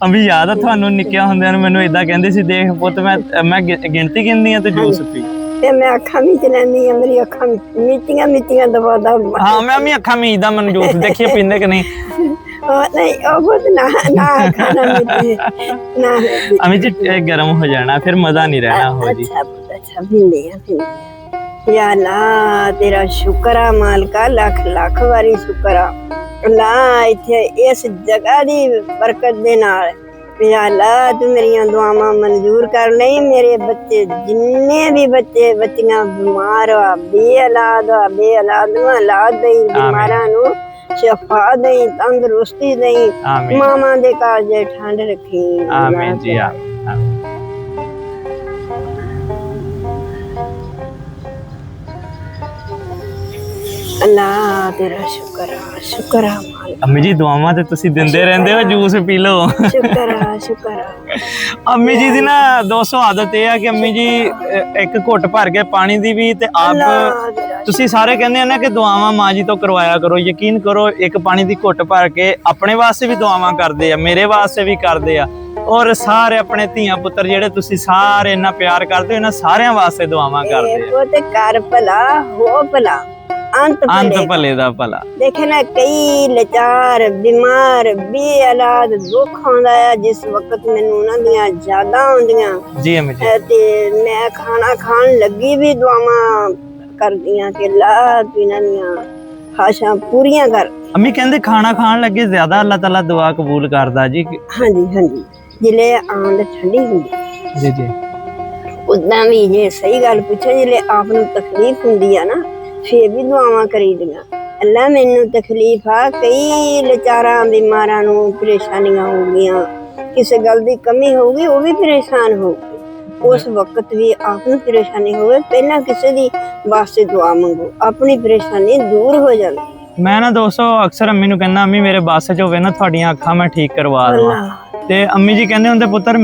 ਅਮੀ ਯਾਦ ਆ ਤੁਹਾਨੂੰ ਨਿੱਕਿਆਂ ਹੁੰਦਿਆਂ ਨੂੰ ਮੈਨੂੰ ਇਦਾਂ ਕਹਿੰਦੇ ਸੀ, ਦੇਖ ਪੁੱਤ ਮੈਂ ਗਿਣਤੀ ਗਿਣਦੀ ਆ ਤੇ ਜੂਸ ਪੀ। ਤੇ ਮੈਂ ਅੱਖਾਂ ਮੀਚ ਲੈਂਦੀ ਆ, ਮੇਰੀ ਅੱਖਾਂ ਮੀਚੀਆਂ ਦਬਾਦਾ। ਹਾਂ ਮੈਂ ਵੀ ਅੱਖਾਂ ਮੀਚਦਾ, ਮੈਨੂੰ ਜੂਸ ਦੇਖੀਏ ਪੀਂਦੇ ਕਿ ਨਹੀਂ। ਨਹੀਂ ਉਹ ਬਹੁਤ ਨਾ ਖਾਣਾ ਨਾ ਅਮੀ ਜੀ ਗਰਮ ਹੋ ਜਾਣਾ, ਫਿਰ ਮਜ਼ਾ ਨਹੀਂ ਰਹਿਣਾ। ਹੋ ਜੀ ਅੱਛਾ ਪੀਂਦੇ ਆ। ਯਾ ਅੱਲਾ ਤੇਰਾ ਸ਼ੁਕਰ ਆ ਮਾਲਕਾ, ਲੱਖ ਲੱਖ ਵਾਰੀ ਸ਼ੁਕਰ ਆ ਅੱਲਾ, ਇੱਥੇ ਇਸ ਜਗ੍ਹਾ ਦੀ ਬਰਕਤ ਦੇ ਨਾਲ। ਯਾ ਅੱਲਾ ਤੂੰ ਮੇਰੀਆਂ ਦੁਆਵਾਂ ਮਨਜ਼ੂਰ ਕਰ ਲਈ। ਮੇਰੇ ਬੱਚੇ ਜਿੰਨੇ ਵੀ ਬੱਚੀਆਂ ਬਿਮਾਰ ਆ, ਬੇਔਲਾਦ ਨੂੰ ਔਲਾਦ ਦੇਈ, ਬਿਮਾਰਾਂ ਨੂੰ ਸ਼ਫਾ ਦੇਈ, ਤੰਦਰੁਸਤੀ ਦੇਈ, ਮਾਵਾਂ ਦੇ ਕਾਰਜੇ ਠੰਡ ਰੱਖੀ। ਆਮੀਨ ਜੀ ਆਮੀਨ। ਅੱਲਾ ਤੇਰਾ ਸ਼ੁਕਰ ਆ ਅੰਮੀ ਜੀ, ਦੁਆਵਾਂ ਤੇ ਤੁਸੀਂ ਦਿੰਦੇ ਰਹਿੰਦੇ ਹੋ, ਜੂਸ ਪੀ ਲਓ। ਸ਼ੁਕਰ ਆ ਅੰਮੀ ਜੀ ਦੀ ਨਾ 200 ਆਦਤ ਇਹ ਆ ਕਿ ਅੰਮੀ ਜੀ ਇੱਕ ਘੁੱਟ ਭਰ ਕੇ ਪਾਣੀ ਦੀ ਵੀ, ਤੇ ਆਪ ਤੁਸੀਂ ਸਾਰੇ ਕਹਿੰਦੇ ਹੋ ਨਾ ਕਿ ਦੁਆਵਾਂ ਮਾਂ ਜੀ ਤੋਂ ਕਰਵਾਇਆ ਕਰੋ। ਯਕੀਨ ਕਰੋ, ਇੱਕ ਪਾਣੀ ਦੀ ਘੁੱਟ ਭਰ ਕੇ ਆਪਣੇ ਵਾਸਤੇ ਵੀ ਦੁਆਵਾਂ ਕਰਦੇ ਆ, ਮੇਰੇ ਵਾਸਤੇ ਵੀ ਕਰਦੇ ਆ, ਔਰ ਸਾਰੇ ਆਪਣੇ ਧੀਆਂ ਪੁੱਤਰ ਜਿਹੜੇ ਤੁਸੀਂ ਸਾਰੇ ਇੰਨਾ ਪਿਆਰ ਕਰਦੇ ਹੋ, ਇਹਨਾਂ ਸਾਰਿਆਂ ਵਾਸਤੇ ਦੁਆਵਾਂ ਕਰਦੇ ਆ। ਉਹ ਤੇ ਕਰ ਭਲਾ ਹੋ ਭਲਾ, ਅੰਤ ਭਲੇ ਦਾ ਭਲਾ। ਦੇਖੇ ਨਾ ਕਈ ਲਾਚਾਰ ਬਿਮਾਰ ਬੇਔਲਾਦ ਦੁੱਖ ਆਉਂਦਾ ਆ, ਜਿਸ ਵਕਤ ਮੈਨੂੰ ਉਹਨਾਂ ਦੀਆਂ ਯਾਦਾਂ ਆਉਂਦੀਆਂ ਜੀ ਅੰਮੀ ਜੀ, ਤੇ ਮੈਂ ਖਾਣਾ ਖਾਣ ਲੱਗੀ ਵੀ ਦੁਆਵਾਂ ਕਰਦੀਆਂ ਕਿ ਅੱਲਾ ਤੂੰ ਇਹਨਾਂ ਦੀਆਂ ਖਾਸ਼ਾਂ ਪੂਰੀਆਂ ਕਰ। ਅੰਮੀ ਕਹਿੰਦੇ ਖਾਣਾ ਖਾਣ ਲੱਗੇ ਜ਼ਿਆਦਾ ਅੱਲਾਹ ਤਾਲਾ ਦੁਆ ਕਬੂਲ ਕਰਦਾ ਜੀ। ਹਾਂਜੀ ਜਿਲੇ ਆਂਦ ਠੰਡੀ ਹੁੰਦੀ ਜੀ ਉਦਾਂ ਵੀ ਜੇ ਸਹੀ ਗੱਲ ਪੁੱਛੋ, ਜਿਲੇ ਆਪ ਨੂੰ ਤਕਲੀਫ ਹੁੰਦੀ ਆ ਨਾ, ਫੇਰ ਵੀ ਦੁਆਵਾਂ ਕਰੀਦੀਆਂ। ਅੱਲਾ ਮੈਨੂੰ ਤਕਲੀਫ ਆ, ਕਈ ਲਾਚਾਰਾਂ ਬਿਮਾਰਾਂ ਨੂੰ ਪਰੇਸ਼ਾਨੀਆਂ ਹੋ ਗਈਆਂ, ਕਿਸੇ ਗੱਲ ਦੀ ਕਮੀ ਹੋਊਗੀ ਉਹ ਵੀ ਪਰੇਸ਼ਾਨ ਹੋਊਗੀ, ਉਸ ਵਕਤ ਵੀ ਆਪ ਨੂੰ ਪਰੇਸ਼ਾਨੀ ਹੋਵੇ, ਪਹਿਲਾਂ ਕਿਸੇ ਦੀ ਵਾਸਤੇ ਦੁਆ ਮੰਗੋ, ਆਪਣੀ ਪਰੇਸ਼ਾਨੀ ਦੂਰ ਹੋ ਜਾਂਦੀ। ਮੈਂ ਨਾ ਦੋਸਤੋ ਅਕਸਰ ਅੰਮੀ ਨੂੰ ਕਹਿੰਦਾ, ਅੰਮੀ ਮੇਰੇ ਬੱਸ 'ਚ ਹੋਵੇ ਨਾ ਤੁਹਾਡੀਆਂ ਅੱਖਾਂ ਮੈਂ ਠੀਕ ਕਰਵਾ ਦੇਵਾਂ, ਤੇ ਅੰਮੀ ਜੀ ਕਹਿੰਦੇ ਹੁੰਦੇ ਪੁੱਤਰ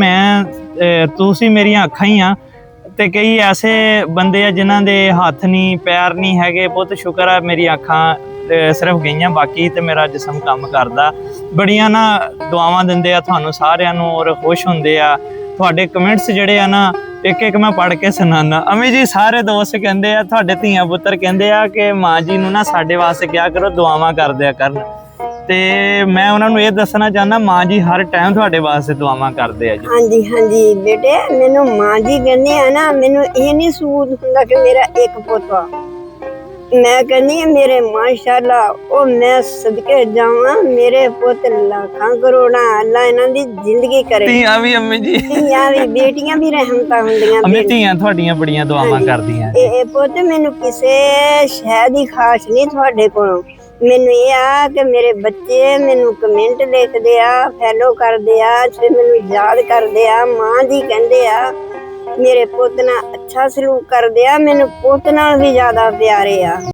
ਤੁਸੀਂ ਮੇਰੀਆਂ ਅੱਖਾਂ ਹੀ ਆ, ਤੇ ਕਈ ਐਸੇ ਬੰਦੇ ਆ ਜਿਨ੍ਹਾਂ ਦੇ ਹੱਥ ਨਹੀਂ ਪੈਰ ਨਹੀਂ ਹੈਗੇ। ਪੁੱਤ ਸ਼ੁਕਰ ਆ ਮੇਰੀਆਂ ਅੱਖਾਂ ਸਿਰਫ ਗਈਆਂ, ਬਾਕੀ ਤੇ ਮੇਰਾ ਜਿਸਮ ਕੰਮ ਕਰਦਾ। ਬੜੀਆਂ ਨਾ ਦੁਆਵਾਂ ਦਿੰਦੇ ਆ ਤੁਹਾਨੂੰ ਸਾਰਿਆਂ ਨੂੰ, ਔਰ ਖੁਸ਼ ਹੁੰਦੇ ਆ। ਤੁਹਾਡੇ ਕਮੈਂਟਸ ਜਿਹੜੇ ਆ ਨਾ, ਇੱਕ ਮੈਂ ਪੜ੍ਹ ਕੇ ਸੁਣਾਉਂਦਾ। ਅਮੀ ਜੀ ਸਾਰੇ ਦੋਸਤ ਕਹਿੰਦੇ ਆ, ਤੁਹਾਡੇ ਧੀਆਂ ਪੁੱਤਰ ਕਹਿੰਦੇ ਆ ਕਿ ਮਾਂ ਜੀ ਨੂੰ ਨਾ ਸਾਡੇ ਵਾਸਤੇ ਕਿਹਾ ਕਰੋ, ਦੁਆਵਾਂ ਕਰਦਿਆ ਕਰਨ। ਤੇ ਮੈਂ ਉਹਨਾਂ ਨੂੰ ਇਹ ਦੱਸਣਾ ਚਾਹੁੰਦਾ, ਮਾਂ ਜੀ ਹਰ ਟਾਈਮ ਤੁਹਾਡੇ ਵਾਸਤੇ ਦੁਆਵਾਂ ਕਰਦੇ ਆ ਜੀ। ਹਾਂਜੀ ਬੇਟੇ, ਮੈਨੂੰ ਮਾਂ ਜੀ ਕਹਿੰਦੇ ਆ ਨਾ, ਮੈਨੂੰ ਇਹ ਨਹੀਂ ਸਬੂਤ ਹੁੰਦਾ ਕਿ ਮੇਰਾ ਇੱਕ ਪੁੱਤ ਆ। ਮੈਂ ਕਹਿੰਦੀ ਆ ਮੇਰੇ ਮਾਸ਼ਾਅੱਲਾ, ਉਹ ਮੈਂ ਸਦਕੇ ਜਾਵਾਂ, ਮੇਰੇ ਪੁੱਤ ਲੱਖਾਂ ਕਰੋੜਾਂ, ਅੱਲਾ ਇਹਨਾਂ ਦੀ ਜ਼ਿੰਦਗੀ ਕਰੇ। ਧੀਆਂ ਵੀ ਅੰਮੀ ਜੀ, ਧੀਆਂ ਵੀ ਬੇਟੀਆਂ ਵੀ ਰਹਿਮਤਾਂ ਹੁੰਦੀਆਂ। ਅੰਮੀ ਧੀਆਂ ਤੁਹਾਡੀਆਂ ਬੜੀਆਂ ਦੁਆਵਾਂ ਕਰਦੀਆਂ। ਇਹ ਪੁੱਤ ਮੈਨੂੰ ਕਿਸੇ ਸ਼ੈ ਦੀ ਖਾਸ ਨਹੀਂ ਤੁਹਾਡੇ ਕੋਲੋਂ, ਮੈਨੂੰ ਇਹ ਆ ਕਿ ਮੇਰੇ ਬੱਚੇ ਮੈਨੂੰ ਕਮੈਂਟ ਲਿਖਦੇ ਆ, ਫੈਲੋ ਕਰਦੇ ਆ, ਤੇ ਮੈਨੂੰ ਯਾਦ ਕਰਦੇ ਆ, ਮਾਂ ਜੀ ਕਹਿੰਦੇ ਆ, ਮੇਰੇ ਪੁੱਤ ਨਾਲ ਅੱਛਾ ਸਲੂਕ ਕਰਦੇ ਆ, ਮੈਨੂੰ ਪੁੱਤ ਨਾਲ ਵੀ ਜ਼ਿਆਦਾ ਪਿਆਰੇ ਆ।